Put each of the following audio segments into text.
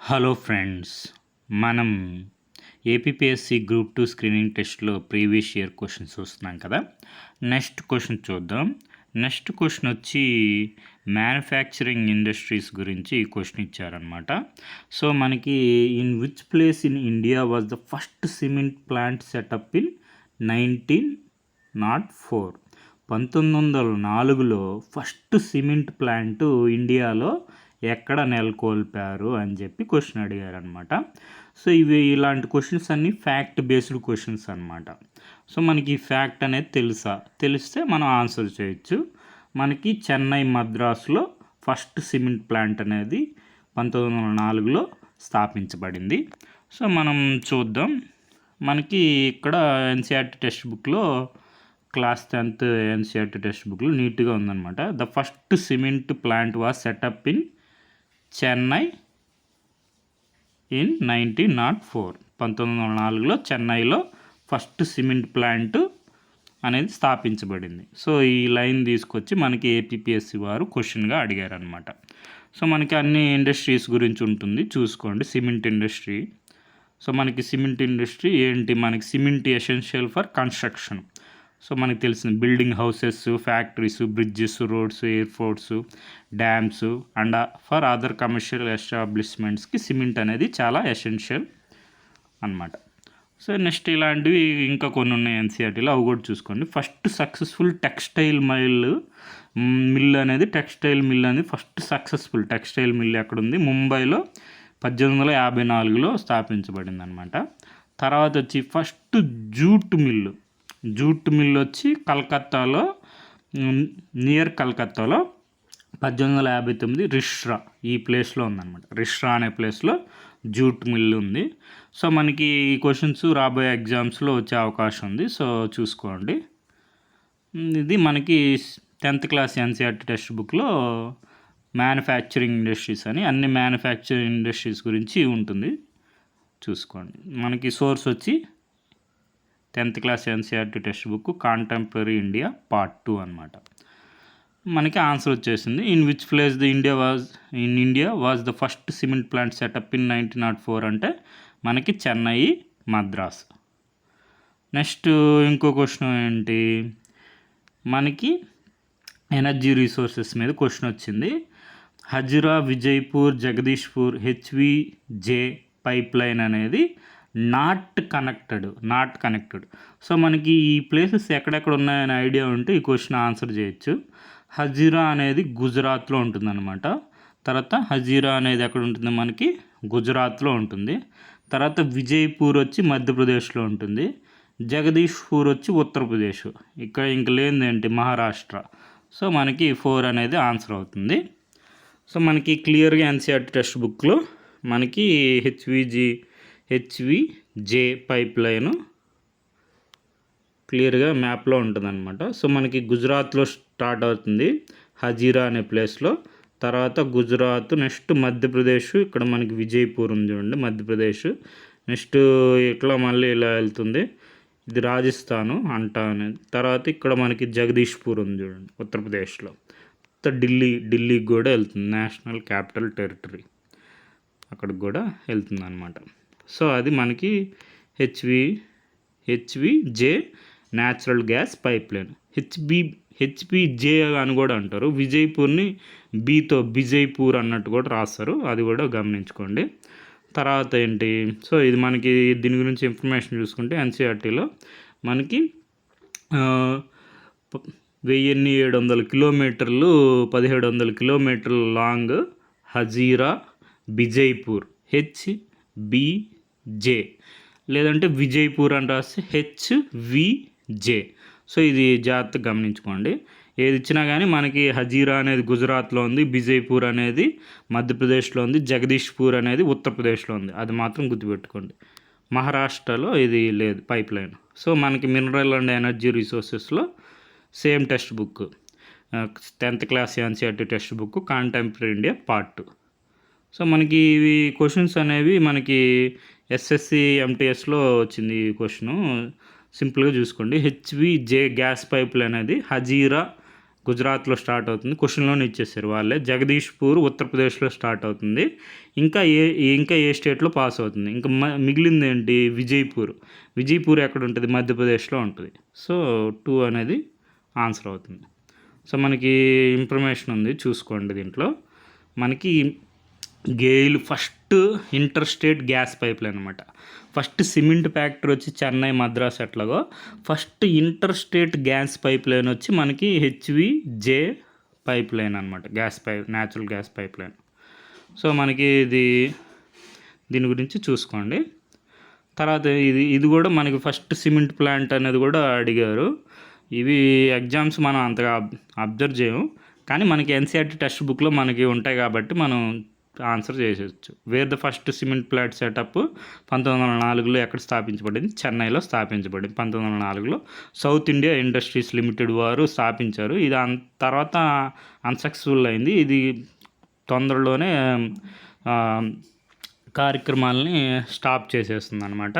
Hello friends, మనం APPSC group 2 screening టెస్ట్లో previous year questions చూస్తున్నాం కదా. నెక్స్ట్ క్వశ్చన్ చూద్దాం. నెక్స్ట్ క్వశ్చన్ వచ్చి మ్యానుఫ్యాక్చరింగ్ ఇండస్ట్రీస్ గురించి క్వశ్చన్ ఇచ్చారనమాట. సో మనకి in which place in India was the first cement plant set up in 1904? 1904లో ఫస్ట్ సిమెంట్ ప్లాంట్ ఇండియాలో ఎక్కడ నెలకొల్పారు అని చెప్పి క్వశ్చన్ అడిగారనమాట. సో ఇలాంటి క్వశ్చన్స్ అన్నీ ఫ్యాక్ట్ బేస్డ్ క్వశ్చన్స్ అనమాట. సో మనకి ఈ ఫ్యాక్ట్ అనేది తెలిస్తే మనం ఆన్సర్ చేయొచ్చు. మనకి చెన్నై మద్రాసులో ఫస్ట్ సిమెంట్ ప్లాంట్ అనేది 1904లో స్థాపించబడింది. సో మనం చూద్దాం. మనకి ఇక్కడ ఎన్సీఆర్టీ టెక్స్ట్ బుక్లో క్లాస్ 10th ఎన్సీఆర్టీ టెక్స్ట్ బుక్లో నీట్గా ఉందన్నమాట. The first cement plant was setup in Chennai in 1904. 1904లో చెన్నైలో ఫస్ట్ సిమెంట్ ప్లాంట్ అనేది స్థాపించబడింది. సో ఈ లైన్ తీసుకొచ్చి మనకి ఏపీపీఎస్సీ వారు క్వశ్చన్గా అడిగారనమాట. సో మనకి అన్ని ఇండస్ట్రీస్ గురించి ఉంటుంది, చూసుకోండి. Cement industry. సో మనకి సిమెంట్ ఇండస్ట్రీ ఏంటి? మనకి cement essential for construction. So మనకి తెలిసిన building houses, factories, bridges, roads, airports, dams and for other commercial ఎస్టాబ్లిష్మెంట్స్కి సిమెంట్ అనేది చాలా ఎసెన్షియల్ అన్నమాట. సో నెక్స్ట్ ఇలాంటివి ఇంకా కొన్ని ఉన్నాయి ఎన్సీఆర్టీలో, అవి కూడా చూసుకోండి. ఫస్ట్ సక్సెస్ఫుల్ టెక్స్టైల్ మిల్ అనేది ఫస్ట్ సక్సెస్ఫుల్ టెక్స్టైల్ మిల్ ఎక్కడుంది? ముంబైలో 1854లో స్థాపించబడింది అనమాట. తర్వాత వచ్చి ఫస్ట్ జూట్ మిల్లు వచ్చి కలకత్తాలో, నియర్ కలకత్తాలో 1859 రిష్రా ఈ ప్లేస్లో ఉందన్నమాట. రిష్రా అనే ప్లేస్లో జూట్ మిల్లు ఉంది. సో మనకి ఈ క్వశ్చన్స్ రాబోయే ఎగ్జామ్స్లో వచ్చే అవకాశం ఉంది. సో చూసుకోండి. ఇది మనకి 10th క్లాస్ ఎన్సీఆర్టీ టెక్స్ట్ బుక్లో మ్యానుఫ్యాక్చరింగ్ ఇండస్ట్రీస్ అని అన్ని మ్యానుఫ్యాక్చరింగ్ ఇండస్ట్రీస్ గురించి ఉంటుంది, చూసుకోండి. మనకి సోర్స్ వచ్చి 10th class NCERT text book contemporary India part 2 అనమాట. మనకి ఆన్సర్ వచ్చేసింది. In which place India was the first cement plant set up in 1904 అంటే మనకి చెన్నై, మద్రాస్. నెక్స్ట్ ఇంకో క్వశ్చన్ ఏంటి? మనకి ఎనర్జీ రిసోర్సెస్ మీద క్వశ్చన్ వచ్చింది. హజిరా, విజయ్పూర్, జగదీష్పూర్ హెచ్విజే పైప్ లైన్ అనేది నాట్ కనెక్టెడ్. సో మనకి ఈ ప్లేసెస్ ఎక్కడెక్కడ ఉన్నాయనే ఐడియా ఉంటే ఈ క్వశ్చన్ ఆన్సర్ చేయొచ్చు. హజీరా అనేది గుజరాత్లో ఉంటుందన్నమాట. తర్వాత హజీరా అనేది ఎక్కడ ఉంటుంది? మనకి గుజరాత్లో ఉంటుంది. తర్వాత విజయ్పూర్ వచ్చి మధ్యప్రదేశ్లో ఉంటుంది. జగదీష్పూర్ వచ్చి ఉత్తరప్రదేశ్. ఇక్కడ ఇంక లేనిదేంటి? మహారాష్ట్ర. సో మనకి 4 అనేది ఆన్సర్ అవుతుంది. సో మనకి క్లియర్గా ఎన్సీఆర్టీ టెక్స్ట్ బుక్లో మనకి హెచ్విజే పైప్ లైన్ క్లియర్గా మ్యాప్లో ఉంటుందన్నమాట. సో మనకి గుజరాత్లో స్టార్ట్ అవుతుంది, హజీరా అనే ప్లేస్లో. తర్వాత గుజరాత్, నెక్స్ట్ మధ్యప్రదేశ్, ఇక్కడ మనకి విజయ్పూర్ ఉంది చూడండి, మధ్యప్రదేశ్. నెక్స్ట్ ఇట్లా మళ్ళీ ఇలా వెళ్తుంది, ఇది రాజస్థాను అంటా అనేది. తర్వాత ఇక్కడ మనకి జగదీష్పూర్ ఉంది చూడండి, ఉత్తరప్రదేశ్లో. ఢిల్లీకి కూడా వెళ్తుంది, నేషనల్ క్యాపిటల్ టెరిటరీ, అక్కడికి కూడా వెళ్తుంది అనమాట. సో అది మనకి హెచ్విజే న్యాచురల్ గ్యాస్ పైప్ లైన్. హెచ్పిజే అని కూడా అంటారు. విజయ్పూర్ని బీతో బిజయ్పూర్ అన్నట్టు కూడా రాస్తారు, అది కూడా గమనించుకోండి. తర్వాత ఏంటి? సో ఇది మనకి దీని గురించి ఇన్ఫర్మేషన్ చూసుకుంటే ఎన్సీఆర్టీలో మనకి 1700 కిలోమీటర్లు, 1700 కిలోమీటర్ల లాంగ్ హజీరా బిజయ్పూర్ హెచ్బిజే, లేదంటే విజయ్పూర్ అని రాస్తే హెచ్విజే. సో ఇది జాగ్రత్తగా గమనించుకోండి. ఏది ఇచ్చినా కానీ మనకి హజీరా అనేది గుజరాత్లో ఉంది, బిజయ్పూర్ అనేది మధ్యప్రదేశ్లో ఉంది, జగదీష్పూర్ అనేది ఉత్తరప్రదేశ్లో ఉంది, అది మాత్రం గుర్తుపెట్టుకోండి. మహారాష్ట్రలో ఇది లేదు పైప్ లైన్. సో మనకి మినరల్ అండ్ ఎనర్జీ రిసోర్సెస్లో same text book 10th class NCERT text book contemporary India part 2. So మనకి ఇవి క్వశ్చన్స్ అనేవి మనకి ఎస్ఎస్సి ఎంటీఎస్లో వచ్చింది ఈ క్వశ్చను. సింపుల్గా చూసుకోండి. హెచ్విజే గ్యాస్ పైప్ లైన్ అనేది హజీరా గుజరాత్లో స్టార్ట్ అవుతుంది. క్వశ్చన్లోనే ఇచ్చేసారు వాళ్ళే. జగదీష్పూర్ ఉత్తరప్రదేశ్లో స్టార్ట్ అవుతుంది. ఇంకా ఏ స్టేట్లో పాస్ అవుతుంది. ఇంకా మిగిలింది ఏంటి? విజయపూర్ ఎక్కడ ఉంటుంది? మధ్యప్రదేశ్లో ఉంటుంది. సో 2 అనేది ఆన్సర్ అవుతుంది. సో మనకి ఇన్ఫర్మేషన్ ఉంది చూసుకోండి. దీంట్లో మనకి GAIL first inter state gas pipe line అనమాట. ఫస్ట్ సిమెంట్ ఫ్యాక్టరీ వచ్చి చెన్నై, మద్రాస్ ఎట్లాగో first inter state gas pipe line వచ్చి మనకి హెచ్విజే పైప్ లైన్ అనమాట. Natural gas pipe line. So మనకి దీని గురించి చూసుకోండి. తర్వాత ఇది కూడా మనకి ఫస్ట్ సిమెంట్ ప్లాంట్ అనేది కూడా అడిగారు. ఇవి ఎగ్జామ్స్ మనం అంతగా అబ్జర్వ్ చేయము, కానీ మనకి ఎన్సీఆర్టీ టెక్స్ట్ బుక్లో మనకి ఉంటాయి కాబట్టి మనం ఆన్సర్ చేసేయచ్చు. Where the first cement plant set up 1904లో ఎక్కడ స్థాపించబడింది? చెన్నైలో స్థాపించబడింది. 1904లో సౌత్ ఇండియా ఇండస్ట్రీస్ లిమిటెడ్ వారు స్థాపించారు. ఇది తర్వాత అన్సక్సెస్ఫుల్ అయింది. ఇది తొందరలోనే కార్యక్రమాలని స్టాప్ చేసేస్తుంది అనమాట.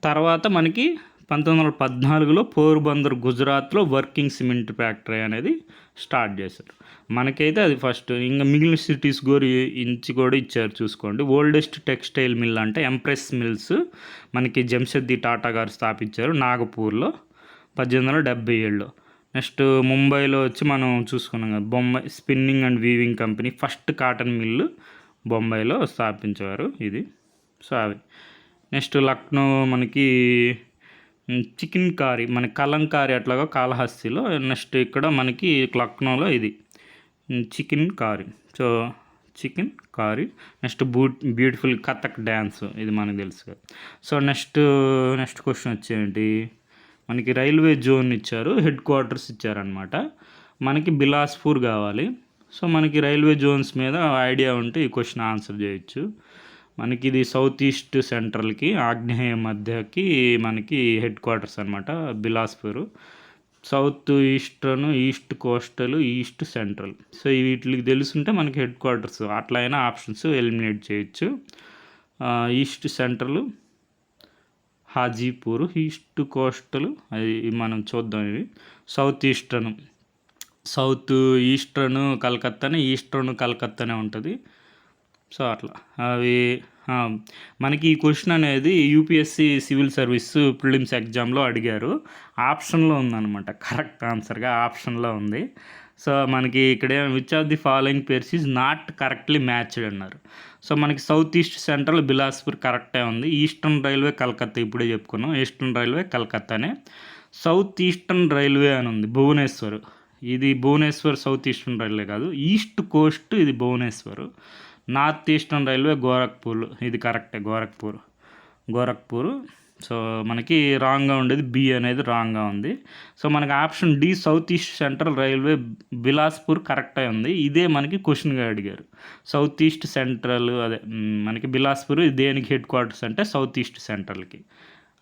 తర్వాత మనకి 1914లో పోర్బందర్ గుజరాత్లో వర్కింగ్ సిమెంట్ ఫ్యాక్టరీ అనేది స్టార్ట్ చేశారు. మనకైతే అది ఫస్ట్. ఇంకా మిగిలిన సిటీస్ కూడా ఇచ్చారు చూసుకోండి. ఓల్డెస్ట్ టెక్స్టైల్ మిల్ అంటే ఎంప్రెస్ మిల్స్ మనకి జంషెద్ది టాటా గారు స్థాపించారు నాగపూర్లో 1877లో. నెక్స్ట్ ముంబైలో వచ్చి మనం చూసుకున్నాం కదా, Bombay spinning and weaving company first cotton mill బొంబాయిలో స్థాపించారు ఇది. సో అవి. నెక్స్ట్ లక్నో మనకి చికెన్ కారీ, మన కలంకారీ అట్లాగా కాళహస్తిలో. నెక్స్ట్ ఇక్కడ మనకి లక్నోలో ఇది chikankari. So chikankari. Next beautiful Kathak dance, ఇది మనకు తెలుసు కదా. సో నెక్స్ట్ క్వశ్చన్ వచ్చేయండి. మనకి రైల్వే జోన్ ఇచ్చారు, హెడ్ క్వార్టర్స్ ఇచ్చారనమాట. మనకి బిలాస్పూర్ కావాలి. సో మనకి రైల్వే జోన్స్ మీద ఐడియా ఉంటే ఈ క్వశ్చన్ ఆన్సర్ చేయొచ్చు. మనకి ఇది సౌత్ ఈస్ట్ సెంట్రల్కి, ఆగ్నేయ మధ్యకి మనకి హెడ్ క్వార్టర్స్ అనమాట Bilaspur. South eastern, east coastal, east central. So వీటికి తెలుసుంటే మనకి హెడ్ క్వార్టర్స్ అట్లా అయినా ఆప్షన్స్ ఎలిమినేట్ చేయొచ్చు. East central Hajipur, east coastal అది మనం చూద్దాం. ఇవి సౌత్ ఈస్టర్న్ కలకత్తానే, ఈస్టర్న్ కలకత్తానే ఉంటుంది. సో అట్లా అవి మనకి ఈ క్వశ్చన్ అనేది యూపీఎస్సి సివిల్ సర్వీస్ ప్రిలిమ్స్ ఎగ్జామ్లో అడిగారు. ఆప్షన్లో ఉందన్నమాట, కరెక్ట్ ఆన్సర్గా ఆప్షన్లో ఉంది. సో మనకి ఇక్కడ which of the following pairs is not correctly matched అన్నారు. సో మనకి సౌత్ ఈస్ట్ సెంట్రల్ బిలాస్పూర్ కరెక్టే ఉంది. ఈస్టర్న్ రైల్వే కలకత్తా ఇప్పుడే చెప్పుకున్నాం, ఈస్టర్న్ రైల్వే కలకత్తానే. సౌత్ ఈస్టర్న్ రైల్వే అని ఉంది భువనేశ్వర్. ఇది భువనేశ్వర్ సౌత్ ఈస్టర్న్ రైల్వే కాదు, ఈస్ట్ కోస్ట్ ఇది Bhubaneswar. North eastern railway Gorakhpur, ఇది కరెక్టే గోరఖ్పూర్. సో మనకి రాంగ్గా ఉండేది బి అనేది రాంగ్గా ఉంది. సో మనకి option D south east central railway Bilaspur కరెక్టే ఉంది. ఇదే మనకి క్వశ్చన్గా అడిగారు. సౌత్ ఈస్ట్ సెంట్రల్ అదే మనకి బిలాస్పూర్ దేనికి హెడ్ క్వార్టర్స్ అంటే సౌత్ ఈస్ట్ సెంట్రల్కి,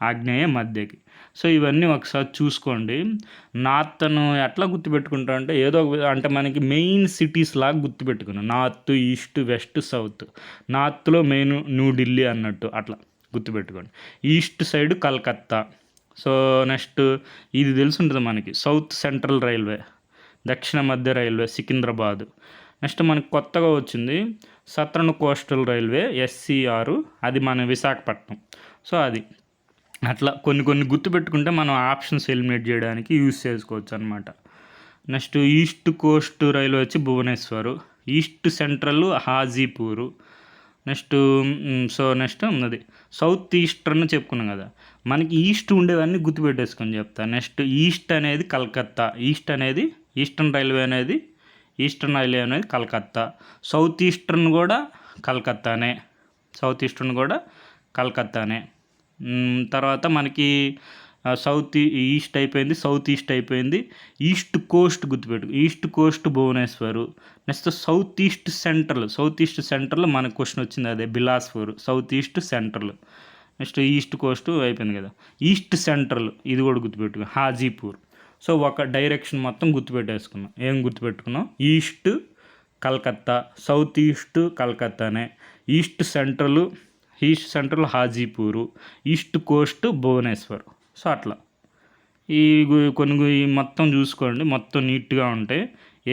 ఆగ్నేయ మధ్యకి. సో ఇవన్నీ ఒకసారి చూసుకోండి. నార్త్ను ఎట్లా గుర్తుపెట్టుకుంటా అంటే ఏదో అంటే మనకి మెయిన్ సిటీస్ లాగా గుర్తుపెట్టుకున్నాం. North, east, west, south. నార్త్లో మెయిన్ న్యూఢిల్లీ అన్నట్టు అట్లా గుర్తుపెట్టుకోండి. East side Calcutta. So next ఇది తెలుసుంటుంది మనకి సౌత్ సెంట్రల్ రైల్వే, దక్షిణ మధ్య రైల్వే సికింద్రాబాద్. నెక్స్ట్ మనకి కొత్తగా వచ్చింది సత్రన్ కోస్టల్ రైల్వే SCR, అది మన విశాఖపట్నం. సో అది అట్లా కొన్ని గుర్తుపెట్టుకుంటే మనం ఆప్షన్స్ ఎలిమినేట్ చేయడానికి యూజ్ చేసుకోవచ్చు అనమాట. నెక్స్ట్ ఈస్ట్ కోస్ట్ రైల్వే వచ్చి Bhubaneswar, east central Hajipur. Next అది సౌత్ ఈస్టర్న్ చెప్పుకున్నాం కదా, మనకి ఈస్ట్ ఉండేవన్నీ గుర్తుపెట్టేసుకొని చెప్తా. నెక్స్ట్ ఈస్ట్ అనేది కలకత్తా, ఈస్టర్న్ రైల్వే అనేది కలకత్తా. సౌత్ ఈస్టర్న్ కూడా కలకత్తానే. తర్వాత మనకి సౌత్ ఈస్ట్ అయిపోయింది, సౌత్ ఈస్ట్ అయిపోయింది. ఈస్ట్ కోస్ట్ గుర్తుపెట్టు, east coast Bhubaneswar. Next south east central మనకు క్వశ్చన్ వచ్చింది, అదే Bilaspur. South east central. Next east coast అయిపోయింది కదా, ఈస్ట్ సెంట్రల్ ఇది కూడా గుర్తుపెట్టుకున్నాం, హాజీపూర్. సో ఒక డైరెక్షన్ మొత్తం గుర్తుపెట్టేసుకున్నాం. ఏం గుర్తుపెట్టుకున్నాం? ఈస్ట్ కలకత్తా, సౌత్ ఈస్ట్ కలకత్తానే, east central Hajipur, east coast Bhubaneswar. So అట్లా ఈ మొత్తం చూసుకోండి, మొత్తం నీట్గా ఉంటాయి.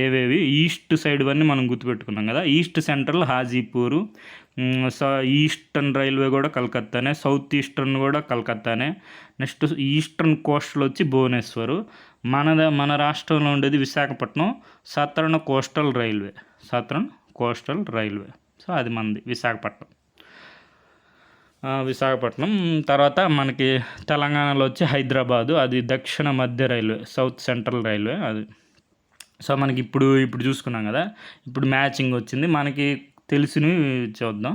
ఏవేవి ఈస్ట్ సైడ్ అన్నీ మనం గుర్తుపెట్టుకున్నాం కదా. East central Hajipur, eastern railway కూడా కలకత్తానే, సౌత్ ఈస్టర్న్ కూడా కలకత్తానే. నెక్స్ట్ ఈస్టర్న్ కోస్టల్ వచ్చి భువనేశ్వరు. మన రాష్ట్రంలో ఉండేది Visakhapatnam, southern coastal railway, southern coastal railway. So అది మనది విశాఖపట్నం. తర్వాత మనకి తెలంగాణలో వచ్చి హైదరాబాదు, అది దక్షిణ మధ్య రైల్వే, సౌత్ సెంట్రల్ రైల్వే అది. సో మనకి ఇప్పుడు చూసుకున్నాం కదా. ఇప్పుడు మ్యాచింగ్ వచ్చింది, మనకి తెలిసినవి చూద్దాం.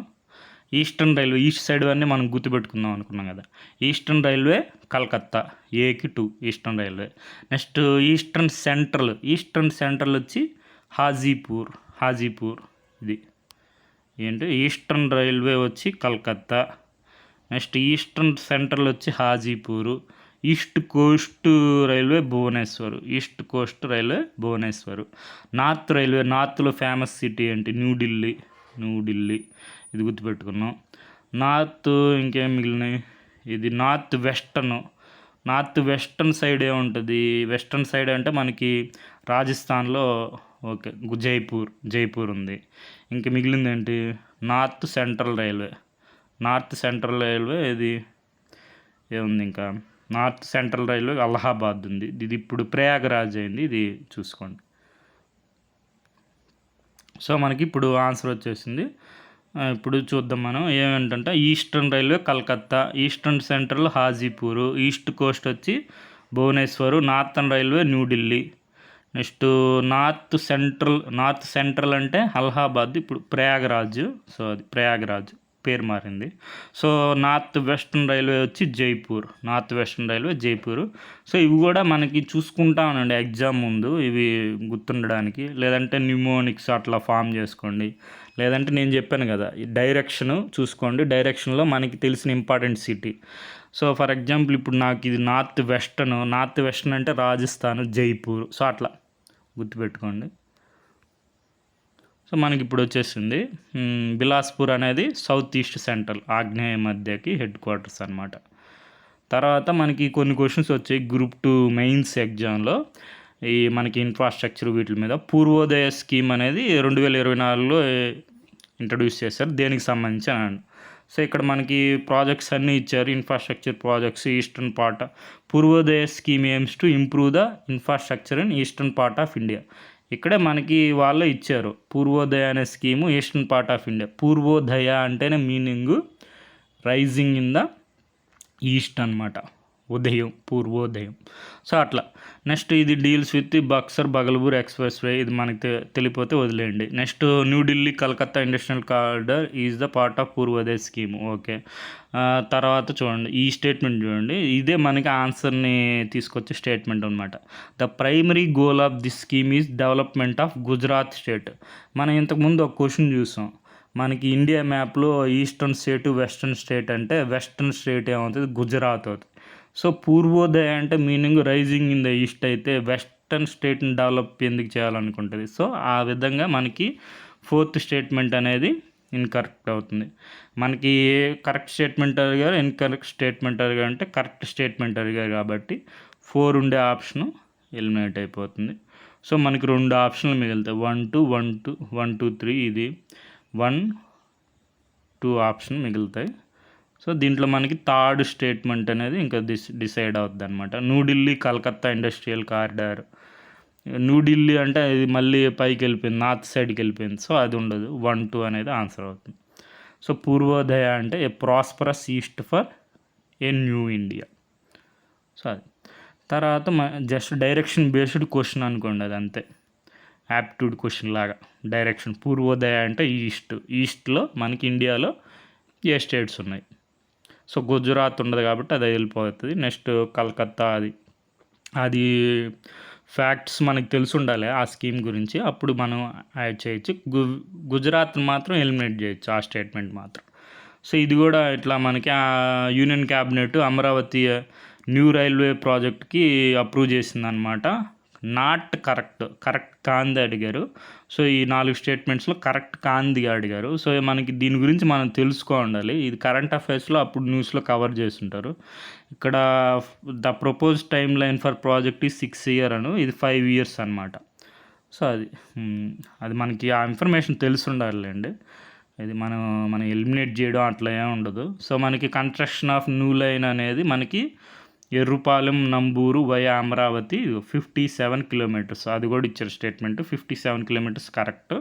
ఈస్టర్న్ రైల్వే, ఈస్ట్ సైడ్ అన్నీ మనం గుర్తుపెట్టుకుందాం అనుకున్నాం కదా. ఈస్టర్న్ రైల్వే కలకత్తా, ఏకి 2 eastern railway. Next eastern central వచ్చి హాజీపూర్ ఇది ఏంటి, ఈస్టర్న్ రైల్వే వచ్చి కలకత్తా. నెక్స్ట్ ఈస్టర్న్ సెంట్రల్ వచ్చి Hajipur. East coast railway Bhubaneswar. నార్త్లో ఫేమస్ సిటీ ఏంటి, న్యూఢిల్లీ ఇది గుర్తుపెట్టుకున్నాం. ఇంకేం మిగిలినాయి, ఇది నార్త్ వెస్టర్న్ సైడ్ ఏముంటుంది, వెస్టర్న్ సైడ్ అంటే మనకి రాజస్థాన్లో ఓకే జైపూర్ ఉంది. ఇంక మిగిలింది ఏంటి, నార్త్ సెంట్రల్ రైల్వే ఇది ఏముంది, ఇంకా నార్త్ సెంట్రల్ రైల్వే అలహాబాద్ ఉంది. ఇది ఇప్పుడు ప్రయాగరాజ్ అయింది, ఇది చూసుకోండి. సో మనకి ఇప్పుడు ఆన్సర్ వచ్చేసింది. ఇప్పుడు చూద్దాం మనం ఏమేంటంటే, eastern railway Calcutta, eastern central Hajipur, east coast వచ్చి Bhubaneswar, northern railway New Delhi. Next north central అంటే అలహాబాద్, ఇప్పుడు ప్రయాగరాజ్. సో అది ప్రయాగరాజ్ పేరు మారింది. సో నార్త్ వెస్టర్న్ రైల్వే వచ్చి జైపూర్. సో ఇవి కూడా మనకి చూసుకుంటా ఉండండి ఎగ్జామ్ ముందు, ఇవి గుర్తుండడానికి. లేదంటే న్యూమోనిక్స్ అట్లా ఫామ్ చేసుకోండి. లేదంటే నేను చెప్పాను కదా, ఈ డైరెక్షన్ చూసుకోండి. డైరెక్షన్లో మనకి తెలిసిన important city. So for example ఇప్పుడు నాకు ఇది నార్త్ వెస్టర్న్ అంటే రాజస్థాన్, జైపూర్. సో అట్లా గుర్తుపెట్టుకోండి. సో మనకి ఇప్పుడు వచ్చేసింది బిలాస్పూర్ అనేది సౌత్ ఈస్ట్ సెంట్రల్, ఆగ్నేయ మధ్యకి హెడ్ క్వార్టర్స్ అనమాట. తర్వాత మనకి కొన్ని క్వశ్చన్స్ వచ్చాయి గ్రూప్ 2 మెయిన్స్ ఎగ్జామ్లో, ఈ మనకి ఇన్ఫ్రాస్ట్రక్చర్ వీటి మీద. పూర్వోదయ స్కీమ్ అనేది 2024లో ఇంట్రడ్యూస్ చేశారు, దేనికి సంబంధించి అని. సో ఇక్కడ మనకి ప్రాజెక్ట్స్ అన్నీ ఇచ్చారు, infrastructure projects. Eastern part Purvodaya scheme AIIMS to improve the infrastructure in eastern part of India. ఇక్కడే మనకి వాళ్ళు ఇచ్చారు పూర్వోదయ అనే scheme, eastern part of India. Purvodaya అంటేనే meaning rising in the east అనమాట, పూర్వోదయం. సో అట్లా. నెక్స్ట్ ఇది డీల్స్ విత్ బక్సర్-బగల్పూర్ ఎక్స్ప్రెస్ వే, ఇది మనకి తెలియపోతే వదిలేయండి. Next New Delhi Calcutta industrial corridor is the part of Purvodaya scheme. Okay. తర్వాత చూడండి ఈ స్టేట్మెంట్ చూడండి, ఇదే మనకి ఆన్సర్ని తీసుకొచ్చే స్టేట్మెంట్ అనమాట. The primary goal of this scheme is development of Gujarat state. మనం ఇంతకుముందు ఒక క్వశ్చన్ చూసాం, మనకి ఇండియా మ్యాప్లో ఈస్టర్న్ స్టేట్, వెస్టర్న్ స్టేట్ అంటే వెస్టర్న్ స్టేట్ ఏమవుతుంది, గుజరాత్ అవుతుంది. సో పూర్వోదయ అంటే meaning rising in the east అయితే వెస్టర్న్ స్టేట్ని డెవలప్ ఎందుకు చేయాలనుకుంటుంది. సో ఆ విధంగా మనకి 4th స్టేట్మెంట్ అనేది ఇన్కరెక్ట్ అవుతుంది. మనకి కరెక్ట్ స్టేట్మెంట్ అడిగారు, ఇన్కరెక్ట్ స్టేట్మెంట్ అడిగారు అంటే కరెక్ట్ స్టేట్మెంట్ అడిగారు కాబట్టి 4 ఉండే ఆప్షను ఎలిమినేట్ అయిపోతుంది. సో మనకి 2 ఆప్షన్లు మిగులుతాయి, 1 2 3, ఇది 1 2 ఆప్షన్ మిగులుతాయి. సో దీంట్లో మనకి 3rd స్టేట్మెంట్ అనేది ఇంకా డిసైడ్ అవుతుంది అనమాట. New Delhi Calcutta industrial corridor. న్యూఢిల్లీ అంటే ఇది మళ్ళీ పైకి వెళ్ళిపోయింది, నార్త్ సైడ్కి వెళ్ళిపోయింది. సో అది ఉండదు, 1 2 అనేది ఆన్సర్ అవుతుంది. సో పూర్వోదయ అంటే a prosperous east for a new India. So అది. తర్వాత జస్ట్ డైరెక్షన్ బేస్డ్ క్వశ్చన్ అనుకోండి, అది అంతే, యాప్టిట్యూడ్ క్వశ్చన్ లాగా. డైరెక్షన్ పూర్వోదయ అంటే ఈస్ట్లో మనకి ఇండియాలో ఏ స్టేట్స్ ఉన్నాయి. సో గుజరాత్ ఉండదు కాబట్టి అది వెళ్ళిపోతుంది. నెక్స్ట్ కలకత్తా, అది ఫ్యాక్ట్స్ మనకు తెలిసి ఉండాలి ఆ స్కీమ్ గురించి, అప్పుడు మనం యాడ్ చేయొచ్చు. గుజరాత్ మాత్రం ఎలిమినేట్ చేయొచ్చు, ఆ స్టేట్మెంట్ మాత్రం. సో ఇది కూడా ఇట్లా మనకి union cabinet Amaravati new railway ప్రాజెక్ట్కి అప్రూవ్ చేసిందనమాట నాట్ కరెక్ట్ కాంది అడిగారు. సో ఈ 4 స్టేట్మెంట్స్లో కరెక్ట్ కాంది అడిగారు. సో మనకి దీని గురించి మనం తెలుసుకోవాలి. ఇది కరెంట్ అఫైర్స్లో అప్పుడు న్యూస్లో కవర్ చేస్తుంటారు. ఇక్కడ the propose time line for project ఈ 6 years అను, ఇది 5 years అనమాట. సో అది మనకి ఆ ఇన్ఫర్మేషన్ తెలిసి ఉండాలండి. ఇది మనం ఎలిమినేట్ చేయడం అట్లా ఏమి ఉండదు. సో మనకి కన్స్ట్రక్షన్ ఆఫ్ న్యూ లైన్ అనేది మనకి ఎర్రుపాలెం నంబూరు వయా అమరావతి 57 kilometers. అది కూడా ఇచ్చారు statement. 57 kilometers correct.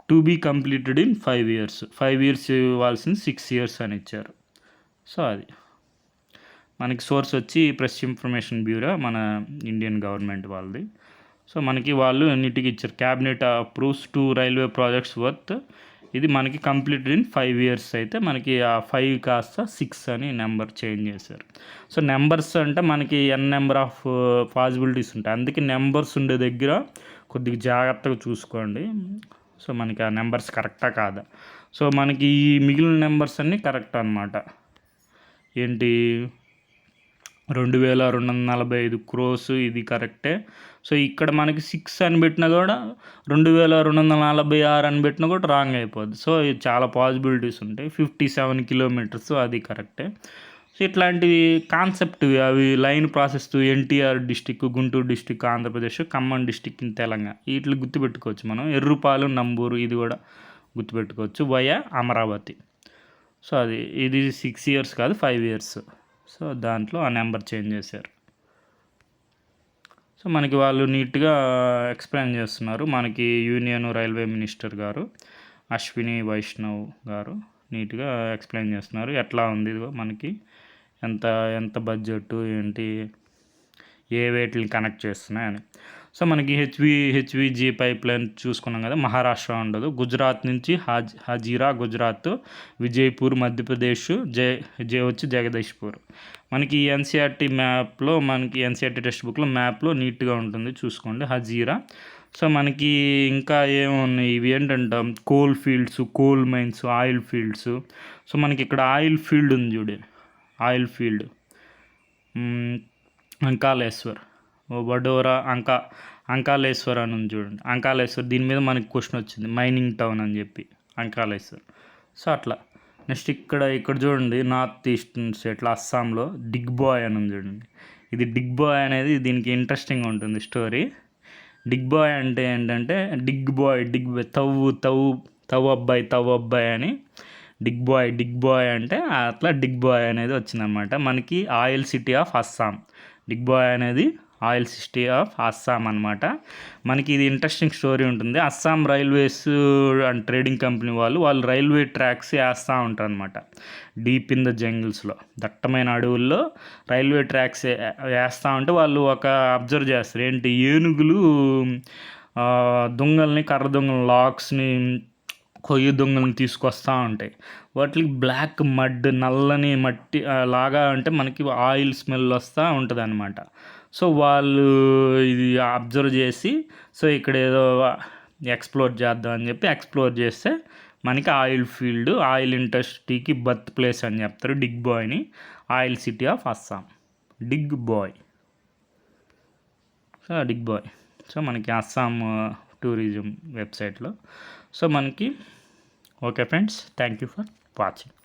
To be completed in 5 years. 5 years ఇవ్వాల్సింది 6 years అని ఇచ్చారు. సో అది మనకి సోర్స్ వచ్చి ప్రెస్ ఇన్ఫర్మేషన్ బ్యూరో, మన ఇండియన్ గవర్నమెంట్ వాళ్ళది. సో మనకి వాళ్ళు అన్నిటికీ ఇచ్చారు. Cabinet approves 2 railway projects worth, ఇది మనకి కంప్లీటెడ్ ఇన్ 5 years అయితే మనకి ఆ 5 కాస్త 6 అని నెంబర్ చేంజ్ చేశారు. సో నెంబర్స్ అంటే మనకి నెంబర్ ఆఫ్ పాసిబిలిటీస్ ఉంటాయి. అందుకే నెంబర్స్ ఉండే దగ్గర కొద్దిగా జాగ్రత్తగా చూసుకోండి. సో మనకి ఆ నెంబర్స్ కరెక్టా కాదా. సో మనకి ఈ మిగిలిన నెంబర్స్ అన్నీ కరెక్ట్ అనమాట. ఏంటి 2245 crores ఇది కరెక్టే. సో ఇక్కడ మనకి 6 అని పెట్టినా కూడా 2246 అని పెట్టినా కూడా రాంగ్ అయిపోద్ది. సో ఇది చాలా పాసిబిలిటీస్ ఉంటాయి. 57 kilometers అది కరెక్టే. సో ఇట్లాంటివి కాన్సెప్ట్ అవి line process NTR district, Guntur district Andhra Pradesh, Khammam district in Telangana, వీటిని గుర్తుపెట్టుకోవచ్చు మనం. ఎర్రుపాలెం నంబూరు ఇది కూడా గుర్తుపెట్టుకోవచ్చు. వయా అమరావతి. సో ఇది 6 years కాదు 5 years. సో దాంట్లో ఆ నెంబర్ చేంజ్ చేశారు. సో మనకి వాళ్ళు నీట్గా ఎక్స్ప్లెయిన్ చేస్తున్నారు. మనకి యూనియన్ రైల్వే మినిస్టర్ గారు అశ్విని వైష్ణవ్ గారు నీట్గా ఎక్స్ప్లెయిన్ చేస్తున్నారు. ఎట్లా ఉంది మనకి ఎంత బడ్జెట్ ఏంటి, ఏ వేటిని కనెక్ట్ చేస్తున్నాయని. సో మనకి హెచ్విజీ పైప్ లైన్ చూసుకున్నాం కదా, మహారాష్ట్ర ఉండదు. గుజరాత్ నుంచి హజీరా గుజరాత్, విజయపూర్ మధ్యప్రదేశ్, వచ్చి జగదీష్పూర్. మనకి ఎన్సీఆర్టీ మ్యాప్లో, మనకి ఎన్సీఆర్టీ టెక్స్ట్ బుక్లో మ్యాప్లో నీట్గా ఉంటుంది, చూసుకోండి హజీరా. సో మనకి ఇంకా ఏమున్నాయి, ఇవి ఏంటంటే coal fields, coal mines, oil fields. So మనకి ఇక్కడ ఆయిల్ ఫీల్డ్ ఉంది చూడండి, ఆయిల్ ఫీల్డ్ అంకాలేశ్వర్, వడోరా అంకాలేశ్వర్ అని ఉంది చూడండి. అంకాలేశ్వర్ దీని మీద మనకి క్వశ్చన్ వచ్చింది, మైనింగ్ టౌన్ అని చెప్పి అంకాలేశ్వర్. సో అట్లా నెక్స్ట్ ఇక్కడ చూడండి, నార్త్ ఈస్టర్న్ స్టేట్లో అస్సాంలో డిగ్బాయ్ అని ఉంది చూడండి. ఇది డిగ్బాయ్ అనేది దీనికి ఇంట్రెస్టింగ్ ఉంటుంది స్టోరీ. డిగ్బాయ్ అంటే ఏంటంటే డిగ్ బాయ్ తవ్వు అబ్బాయి అని డిగ్బాయ్ అంటే అట్లా డిగ్బాయ్ అనేది వచ్చిందనమాట. మనకి ఆయిల్ సిటీ ఆఫ్ అస్సాం. డిగ్బాయ్ అనేది ఆయిల్ సిటీ ఆఫ్ అస్సాం అనమాట. మనకి ఇది ఇంట్రెస్టింగ్ స్టోరీ ఉంటుంది. Assam railways and trading company వాళ్ళు రైల్వే ట్రాక్స్ వేస్తూ ఉంటారు అనమాట. డీప్ ఇన్ ద జంగిల్స్లో, దట్టమైన అడవుల్లో రైల్వే ట్రాక్స్ వేస్తూ ఉంటే వాళ్ళు ఒక అబ్జర్వ్ చేస్తారు. ఏంటి, ఏనుగులు కర్ర దొంగలు లాక్స్ని, కొయ్య దొంగలను తీసుకొస్తూ ఉంటాయి. వాటికి బ్లాక్ మడ్, నల్లని మట్టి లాగా అంటే మనకి ఆయిల్ స్మెల్ వస్తూ ఉంటుంది అనమాట. సో వాళ్ళు ఇది అబ్జర్వ్ చేసి, సో ఇక్కడ ఏదో ఎక్స్ప్లోర్ చేద్దాం అని చెప్పి ఎక్స్ప్లోర్ చేస్తే మనకి ఆయిల్ ఫీల్డ్, ఆయిల్ ఇండస్ట్రీకి బర్త్ ప్లేస్ అని చెప్తారు డిగ్బాయ్ని. Oil city of Assam Digboi. So Digboi. So మనకి అస్సాం టూరిజం వెబ్సైట్లో. సో మనకి okay friends, thank you for watching.